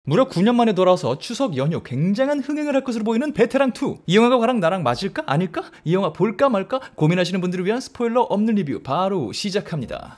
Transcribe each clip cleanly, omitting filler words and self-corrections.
무려 9년 만에 돌아와서 추석 연휴 굉장한 흥행을 할 것으로 보이는 베테랑2. 이 영화가 과랑 나랑 맞을까? 아닐까? 이 영화 볼까 말까? 고민하시는 분들을 위한 스포일러 없는 리뷰 바로 시작합니다.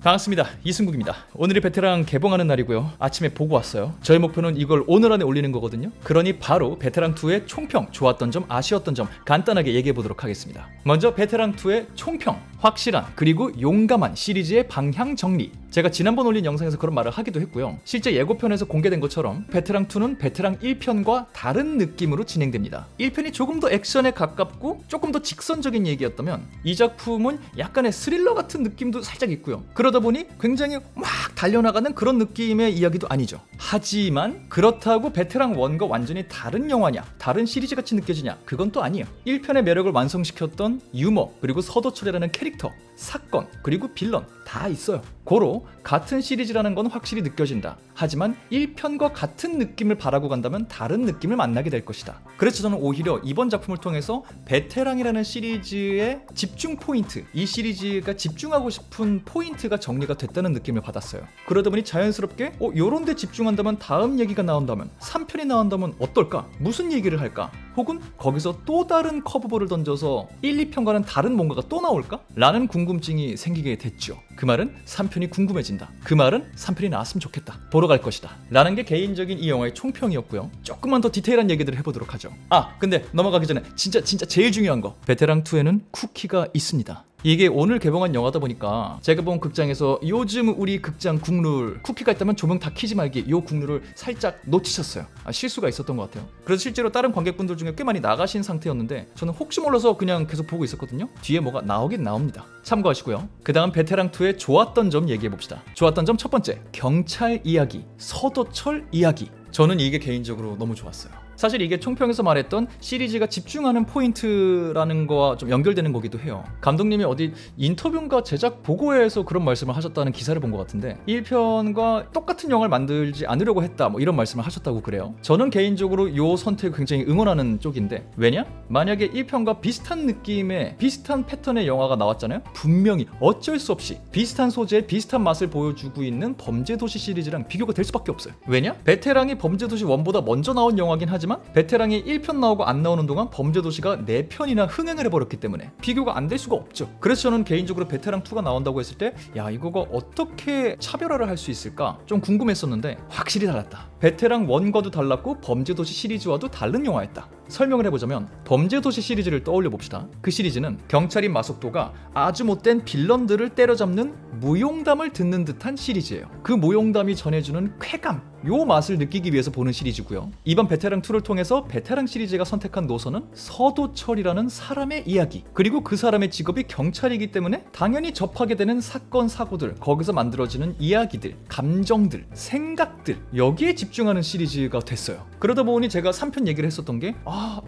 반갑습니다. 이승국입니다. 오늘이 베테랑 개봉하는 날이고요. 아침에 보고 왔어요. 저의 목표는 이걸 오늘 안에 올리는 거거든요. 그러니 바로 베테랑2의 총평, 좋았던 점, 아쉬웠던 점 간단하게 얘기해 보도록 하겠습니다. 먼저 베테랑2의 총평, 확실한 그리고 용감한 시리즈의 방향 정리. 제가 지난번 올린 영상에서 그런 말을 하기도 했고요. 실제 예고편에서 공개된 것처럼 베테랑2는 베테랑 1편과 다른 느낌으로 진행됩니다. 1편이 조금 더 액션에 가깝고 조금 더 직선적인 얘기였다면 이 작품은 약간의 스릴러 같은 느낌도 살짝 있고요. 그러다 보니 굉장히 막 달려나가는 그런 느낌의 이야기도 아니죠. 하지만 그렇다고 베테랑 1과 완전히 다른 영화냐, 다른 시리즈 같이 느껴지냐, 그건 또 아니에요. 1편의 매력을 완성시켰던 유머, 그리고 서도철이라는 캐릭터, 사건, 그리고 빌런 다 있어요. 고로 같은 시리즈라는 건 확실히 느껴진다. 하지만 1편과 같은 느낌을 바라고 간다면 다른 느낌을 만나게 될 것이다. 그래서 저는 오히려 이번 작품을 통해서 베테랑이라는 시리즈의 집중 포인트, 이 시리즈가 집중하고 싶은 포인트가 정리가 됐다는 느낌을 받았어요. 그러다 보니 자연스럽게 요런 데 집중한다면 다음 얘기가 나온다면 3편이 나온다면 어떨까? 무슨 얘기를 할까? 혹은 거기서 또 다른 커브볼을 던져서 1, 2편과는 다른 뭔가가 또 나올까? 라는 궁금증이 생기게 됐죠. 그 말은 3편이 궁금해진다. 그 말은 3편이 나왔으면 좋겠다. 보러 갈 것이다. 라는 게 개인적인 이 영화의 총평이었고요. 조금만 더 디테일한 얘기들을 해보도록 하죠. 근데 넘어가기 전에 진짜 제일 중요한 거. 베테랑2에는 쿠키가 있습니다. 이게 오늘 개봉한 영화다 보니까 제가 본 극장에서 요즘 우리 극장 국룰 쿠키가 있다면 조명 다 켜지 말기, 요 국룰을 살짝 놓치셨어요. 실수가 있었던 것 같아요. 그래서 실제로 다른 관객분들 중에 꽤 많이 나가신 상태였는데 저는 혹시 몰라서 그냥 계속 보고 있었거든요. 뒤에 뭐가 나오긴 나옵니다. 참고하시고요. 그 다음 베테랑2의 좋았던 점 얘기해봅시다. 좋았던 점 첫 번째, 경찰 이야기, 서도철 이야기. 저는 이게 개인적으로 너무 좋았어요. 사실 이게 총평에서 말했던 시리즈가 집중하는 포인트라는 거와 좀 연결되는 거기도 해요. 감독님이 어디 인터뷰인가 제작 보고회에서 그런 말씀을 하셨다는 기사를 본 것 같은데 1편과 똑같은 영화를 만들지 않으려고 했다 뭐 이런 말씀을 하셨다고 그래요. 저는 개인적으로 이 선택을 굉장히 응원하는 쪽인데 왜냐? 만약에 1편과 비슷한 느낌의 비슷한 패턴의 영화가 나왔잖아요. 분명히 어쩔 수 없이 비슷한 소재에 비슷한 맛을 보여주고 있는 범죄도시 시리즈랑 비교가 될 수밖에 없어요. 왜냐? 베테랑이 범죄도시 1보다 먼저 나온 영화긴 하지만 베테랑이 1편 나오고 안 나오는 동안 범죄도시가 4편이나 흥행을 해버렸기 때문에 비교가 안 될 수가 없죠. 그래서 저는 개인적으로 베테랑2가 나온다고 했을 때 이거가 어떻게 차별화를 할 수 있을까 좀 궁금했었는데 확실히 달랐다. 베테랑 1과도 달랐고 범죄도시 시리즈와도 다른 영화였다. 설명을 해보자면 범죄도시 시리즈를 떠올려 봅시다. 그 시리즈는 경찰인 마속도가 아주 못된 빌런들을 때려잡는 무용담을 듣는 듯한 시리즈예요. 그 무용담이 전해주는 쾌감, 요 맛을 느끼기 위해서 보는 시리즈고요. 이번 베테랑2를 통해서 베테랑 시리즈가 선택한 노선은 서도철이라는 사람의 이야기, 그리고 그 사람의 직업이 경찰이기 때문에 당연히 접하게 되는 사건, 사고들, 거기서 만들어지는 이야기들, 감정들, 생각들, 여기에 집중하는 시리즈가 됐어요. 그러다 보니 제가 3편 얘기를 했었던 게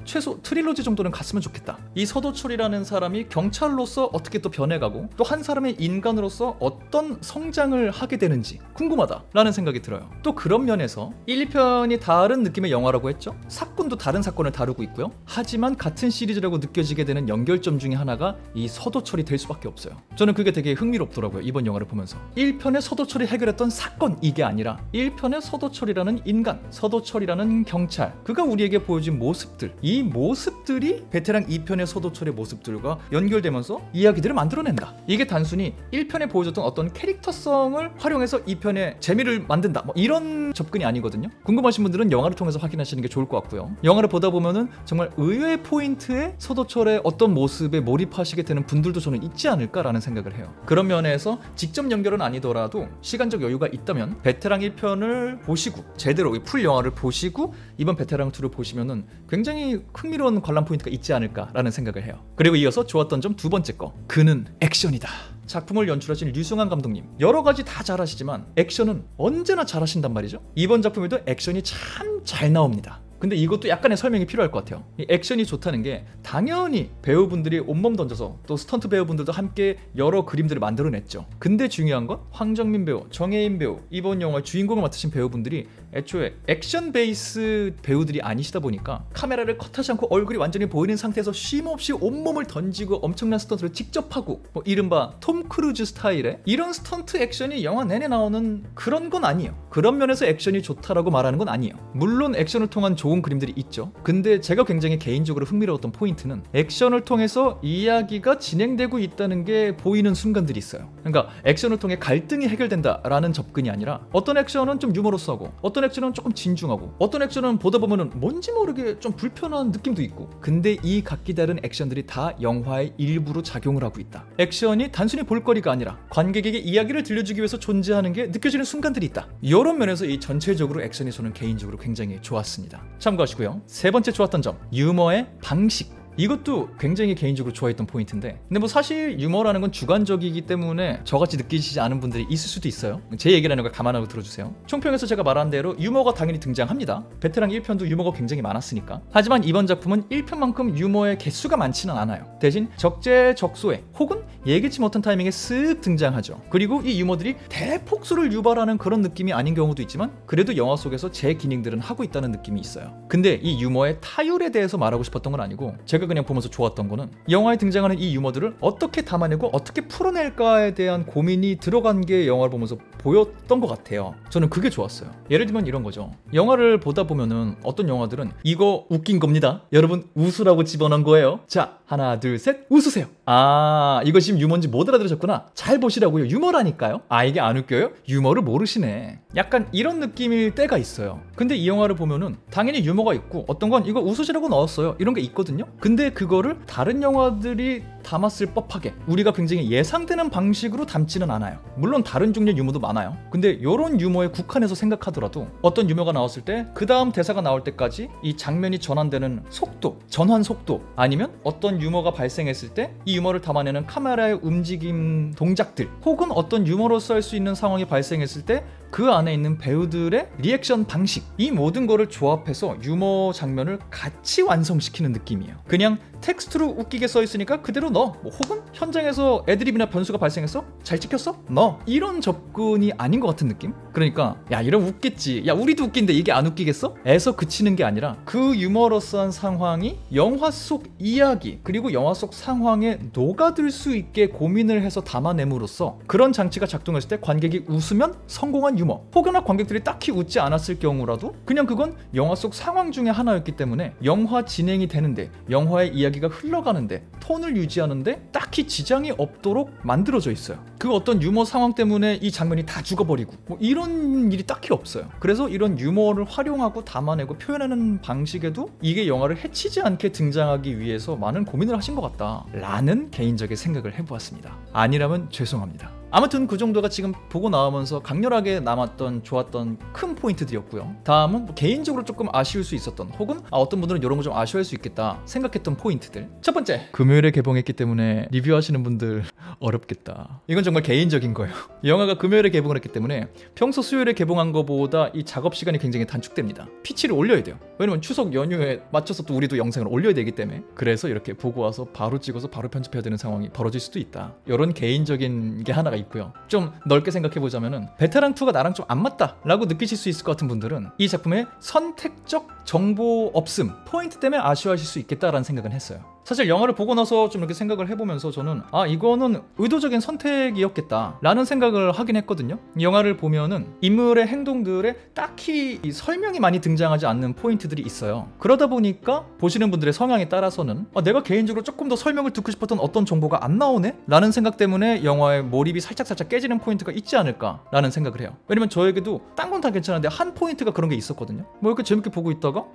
최소 트릴로지 정도는 갔으면 좋겠다. 이 서도철이라는 사람이 경찰로서 어떻게 또 변해가고 또 한 사람의 인간으로서 어떤 성장을 하게 되는지 궁금하다라는 생각이 들어요. 또 그런 면에서 1, 2편이 다른 느낌의 영화라고 했죠. 사건도 다른 사건을 다루고 있고요. 하지만 같은 시리즈라고 느껴지게 되는 연결점 중에 하나가 이 서도철이 될 수밖에 없어요. 저는 그게 되게 흥미롭더라고요. 이번 영화를 보면서 1편의 서도철이 해결했던 사건, 이게 아니라 1편의 서도철이라는 인간, 서도철이라는 경찰, 그가 우리에게 보여준 모습들, 이 모습들이 베테랑 2편의 서도철의 모습들과 연결되면서 이야기들을 만들어낸다. 이게 단순히 1편에 보여줬던 어떤 캐릭터성을 활용해서 2편의 재미를 만든다 뭐 이런 접근이 아니거든요. 궁금하신 분들은 영화를 통해서 확인하시는 게 좋을 것 같고요. 영화를 보다 보면은 정말 의외의 포인트에 서도철의 어떤 모습에 몰입하시게 되는 분들도 저는 있지 않을까라는 생각을 해요. 그런 면에서 직접 연결은 아니더라도 시간적 여유가 있다면 베테랑 1편을 보시고 제대로 풀 영화를 보시고 이번 베테랑 2를 보시면은 굉장히 흥미로운 관람 포인트가 있지 않을까라는 생각을 해요. 그리고 이어서 좋았던 점 두 번째 거, 그는 액션이다. 작품을 연출하신 류승환 감독님, 여러 가지 다 잘하시지만 액션은 언제나 잘하신단 말이죠. 이번 작품에도 액션이 참 잘 나옵니다. 근데 이것도 약간의 설명이 필요할 것 같아요. 이 액션이 좋다는 게 당연히 배우분들이 온몸 던져서 또 스턴트 배우분들도 함께 여러 그림들을 만들어냈죠. 근데 중요한 건 황정민 배우, 정혜인 배우, 이번 영화의 주인공을 맡으신 배우분들이 애초에 액션 베이스 배우들이 아니시다 보니까 카메라를 컷하지 않고 얼굴이 완전히 보이는 상태에서 쉼없이 온몸을 던지고 엄청난 스턴트를 직접 하고 뭐 이른바 톰 크루즈 스타일의 이런 스턴트 액션이 영화 내내 나오는 그런 건 아니에요. 그런 면에서 액션이 좋다라고 말하는 건 아니에요. 물론 액션을 통한 좋은 그림들이 있죠. 근데 제가 굉장히 개인적으로 흥미로웠던 포인트는 액션을 통해서 이야기가 진행되고 있다는 게 보이는 순간들이 있어요. 그러니까 액션을 통해 갈등이 해결된다라는 접근이 아니라 어떤 액션은 좀 유머러스하고 어떤 액션은 조금 진중하고 어떤 액션은 보다 보면은 뭔지 모르게 좀 불편한 느낌도 있고, 근데 이 각기 다른 액션들이 다 영화의 일부로 작용을 하고 있다. 액션이 단순히 볼거리가 아니라 관객에게 이야기를 들려주기 위해서 존재하는 게 느껴지는 순간들이 있다. 이런 면에서 이 전체적으로 액션이 저는 개인적으로 굉장히 좋았습니다. 참고하시고요. 세 번째 좋았던 점, 유머의 방식. 이것도 굉장히 개인적으로 좋아했던 포인트인데, 근데 뭐 사실 유머라는 건 주관적이기 때문에 저같이 느끼시지 않은 분들이 있을 수도 있어요. 제 얘기라는 걸 감안하고 들어주세요. 총평에서 제가 말한 대로 유머가 당연히 등장합니다. 베테랑 1편도 유머가 굉장히 많았으니까. 하지만 이번 작품은 1편만큼 유머의 개수가 많지는 않아요. 대신 적재적소에 혹은 예기치 못한 타이밍에 쓱 등장하죠. 그리고 이 유머들이 대폭소를 유발하는 그런 느낌이 아닌 경우도 있지만 그래도 영화 속에서 제 기능들은 하고 있다는 느낌이 있어요. 근데 이 유머의 타율에 대해서 말하고 싶었던 건 아니고, 제가 그냥 보면서 좋았던 거는 영화에 등장하는 이 유머들을 어떻게 담아내고 어떻게 풀어낼까에 대한 고민이 들어간 게 영화를 보면서 보였던 것 같아요. 저는 그게 좋았어요. 예를 들면 이런 거죠. 영화를 보다 보면은 어떤 영화들은 이거 웃긴 겁니다, 여러분 웃으라고 집어넣은 거예요, 자 하나 둘 셋 웃으세요. 아 이거 지금 유머인지 못 알아들으셨구나, 잘 보시라고요, 유머라니까요. 아 이게 안 웃겨요? 유머를 모르시네. 약간 이런 느낌일 때가 있어요. 근데 이 영화를 보면은 당연히 유머가 있고 어떤 건 이거 웃으시라고 넣었어요 이런 게 있거든요. 근데 그거를 다른 영화들이 담았을 법하게 우리가 굉장히 예상되는 방식으로 담지는 않아요. 물론 다른 종류의 유머도 많아요. 근데 이런 유머에 국한해서 생각하더라도 어떤 유머가 나왔을 때 그 다음 대사가 나올 때까지 이 장면이 전환되는 속도, 전환 속도, 아니면 어떤 유머가 발생했을 때 이 유머를 담아내는 카메라의 움직임, 동작들, 혹은 어떤 유머로서 할 수 있는 상황이 발생했을 때 그 안에 있는 배우들의 리액션 방식, 이 모든 거를 조합해서 유머 장면을 같이 완성시키는 느낌이에요. 그냥 텍스트로 웃기게 써있으니까 그대로 넣어, 뭐 혹은 현장에서 애드립이나 변수가 발생했어? 잘 찍혔어? 넣어, 이런 접근이 아닌 것 같은 느낌? 그러니까 야 이러면 웃겠지, 야 우리도 웃긴데 이게 안 웃기겠어? 에서 그치는 게 아니라 그 유머러스한 상황이 영화 속 이야기 그리고 영화 속 상황에 녹아들 수 있게 고민을 해서 담아냄으로써 그런 장치가 작동했을 때 관객이 웃으면 성공한 유머, 혹여나 관객들이 딱히 웃지 않았을 경우라도 그냥 그건 영화 속 상황 중에 하나였기 때문에 영화 진행이 되는데, 영화의 이야기가 흘러가는데, 톤을 유지하는데 딱히 지장이 없도록 만들어져 있어요. 그 어떤 유머 상황 때문에 이 장면이 다 죽어버리고 뭐 이런 일이 딱히 없어요. 그래서 이런 유머를 활용하고 담아내고 표현하는 방식에도 이게 영화를 해치지 않게 등장하기 위해서 많은 고민을 하신 것 같다 라는 개인적인 생각을 해보았습니다. 아니라면 죄송합니다. 아무튼 그 정도가 지금 보고 나오면서 강렬하게 남았던 좋았던 큰 포인트들이었고요. 다음은 뭐 개인적으로 조금 아쉬울 수 있었던, 혹은 어떤 분들은 이런 거 좀 아쉬워할 수 있겠다 생각했던 포인트들. 첫 번째, 금요일에 개봉했기 때문에 리뷰하시는 분들 어렵겠다. 이건 정말 개인적인 거예요. 영화가 금요일에 개봉을 했기 때문에 평소 수요일에 개봉한 거보다 이 작업 시간이 굉장히 단축됩니다. 피치를 올려야 돼요. 왜냐면 추석 연휴에 맞춰서 또 우리도 영상을 올려야 되기 때문에. 그래서 이렇게 보고 와서 바로 찍어서 바로 편집해야 되는 상황이 벌어질 수도 있다. 이런 개인적인 게 하나가 있고요. 좀 넓게 생각해보자면은 베테랑2가 나랑 좀 안 맞다 라고 느끼실 수 있을 것 같은 분들은 이 작품의 선택적 정보 없음 포인트 때문에 아쉬워하실 수 있겠다라는 생각은 했어요. 사실 영화를 보고 나서 좀 이렇게 생각을 해보면서 저는 이거는 의도적인 선택이었겠다 라는 생각을 하긴 했거든요. 영화를 보면은 인물의 행동들에 딱히 설명이 많이 등장하지 않는 포인트들이 있어요. 그러다 보니까 보시는 분들의 성향에 따라서는 내가 개인적으로 조금 더 설명을 듣고 싶었던 어떤 정보가 안 나오네? 라는 생각 때문에 영화의 몰입이 살짝 깨지는 포인트가 있지 않을까 라는 생각을 해요. 왜냐면 저에게도 딴 건 다 괜찮은데 한 포인트가 그런 게 있었거든요. 뭐 이렇게 재밌게 보고 있다가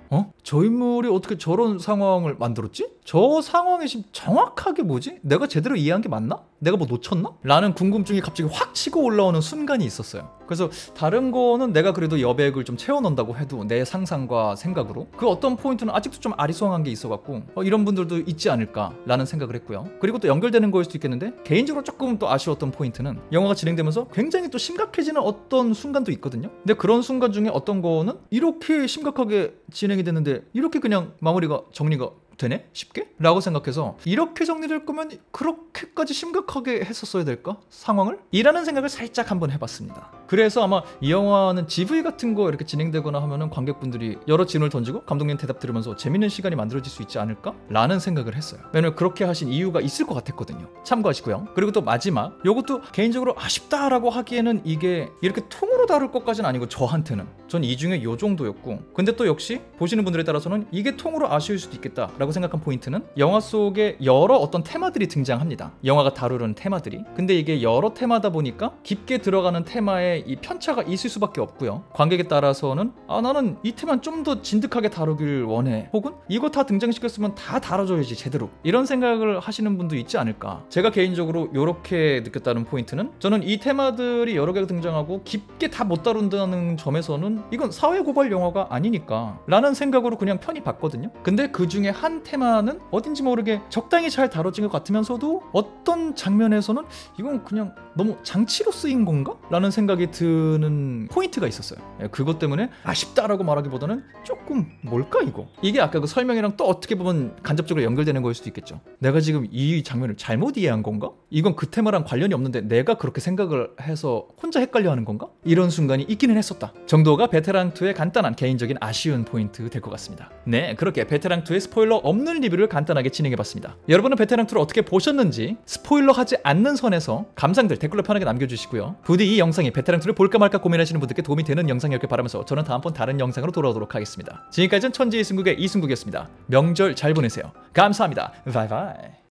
저 인물이 어떻게 저런 상황을 만들었지? 저 요 상황이 지금 정확하게 뭐지? 내가 제대로 이해한 게 맞나? 내가 뭐 놓쳤나? 라는 궁금증이 갑자기 확 치고 올라오는 순간이 있었어요. 그래서 다른 거는 내가 그래도 여백을 좀 채워넣는다고 해도 내 상상과 생각으로 그 어떤 포인트는 아직도 좀 아리송한 게 있어갖고 이런 분들도 있지 않을까라는 생각을 했고요. 그리고 또 연결되는 거일 수도 있겠는데 개인적으로 조금 또 아쉬웠던 포인트는 영화가 진행되면서 굉장히 또 심각해지는 어떤 순간도 있거든요. 근데 그런 순간 중에 어떤 거는 이렇게 심각하게 진행이 됐는데 이렇게 그냥 마무리가 정리가 되네? 쉽게? 라고 생각해서 이렇게 정리될 거면 그렇게까지 심각하게 했었어야 될까? 상황을? 이라는 생각을 살짝 한번 해봤습니다. 그래서 아마 이 영화는 GV 같은 거 이렇게 진행되거나 하면은 관객분들이 여러 질문을 던지고 감독님 대답 들으면서 재밌는 시간이 만들어질 수 있지 않을까? 라는 생각을 했어요. 왜냐면 그렇게 하신 이유가 있을 것 같았거든요. 참고하시고요. 그리고 또 마지막 요것도 개인적으로 아쉽다라고 하기에는 이게 이렇게 통으로 다룰 것까지는 아니고 저한테는 전 이 중에 요 정도였고 근데 또 역시 보시는 분들에 따라서는 이게 통으로 아쉬울 수도 있겠다 라고 생각한 포인트는 영화 속에 여러 어떤 테마들이 등장합니다. 영화가 다루는 테마들이. 근데 이게 여러 테마다 보니까 깊게 들어가는 테마에 이 편차가 있을 수밖에 없고요. 관객에 따라서는 나는 이 테마는 좀 더 진득하게 다루길 원해. 혹은 이거 다 등장시켰으면 다 다뤄줘야지 제대로. 이런 생각을 하시는 분도 있지 않을까. 제가 개인적으로 이렇게 느꼈다는 포인트는 저는 이 테마들이 여러 개가 등장하고 깊게 다 못 다룬다는 점에서는 이건 사회고발 영화가 아니니까 라는 생각으로 그냥 편히 봤거든요. 근데 그 중에 한 테마는 어딘지 모르게 적당히 잘 다뤄진 것 같으면서도 어떤 장면에서는 이건 그냥 너무 장치로 쓰인 건가? 라는 생각이 드는 포인트가 있었어요. 그것 때문에 아쉽다라고 말하기보다는 조금 뭘까 이거? 이게 아까 그 설명이랑 또 어떻게 보면 간접적으로 연결되는 거일 수도 있겠죠. 내가 지금 이 장면을 잘못 이해한 건가? 이건 그 테마랑 관련이 없는데 내가 그렇게 생각을 해서 혼자 헷갈려하는 건가? 이런 순간이 있기는 했었다 정도가 베테랑2의 간단한 개인적인 아쉬운 포인트 될 것 같습니다. 네, 그렇게 베테랑2의 스포일러 없는 리뷰를 간단하게 진행해봤습니다. 여러분은 베테랑2를 어떻게 보셨는지 스포일러 하지 않는 선에서 감상들 댓글로 편하게 남겨주시고요. 부디 이 영상이 베테랑2를 볼까 말까 고민하시는 분들께 도움이 되는 영상이었길 바라면서 저는 다음번 다른 영상으로 돌아오도록 하겠습니다. 지금까지는 천지의 승국의 이승국이었습니다. 명절 잘 보내세요. 감사합니다. 바이바이.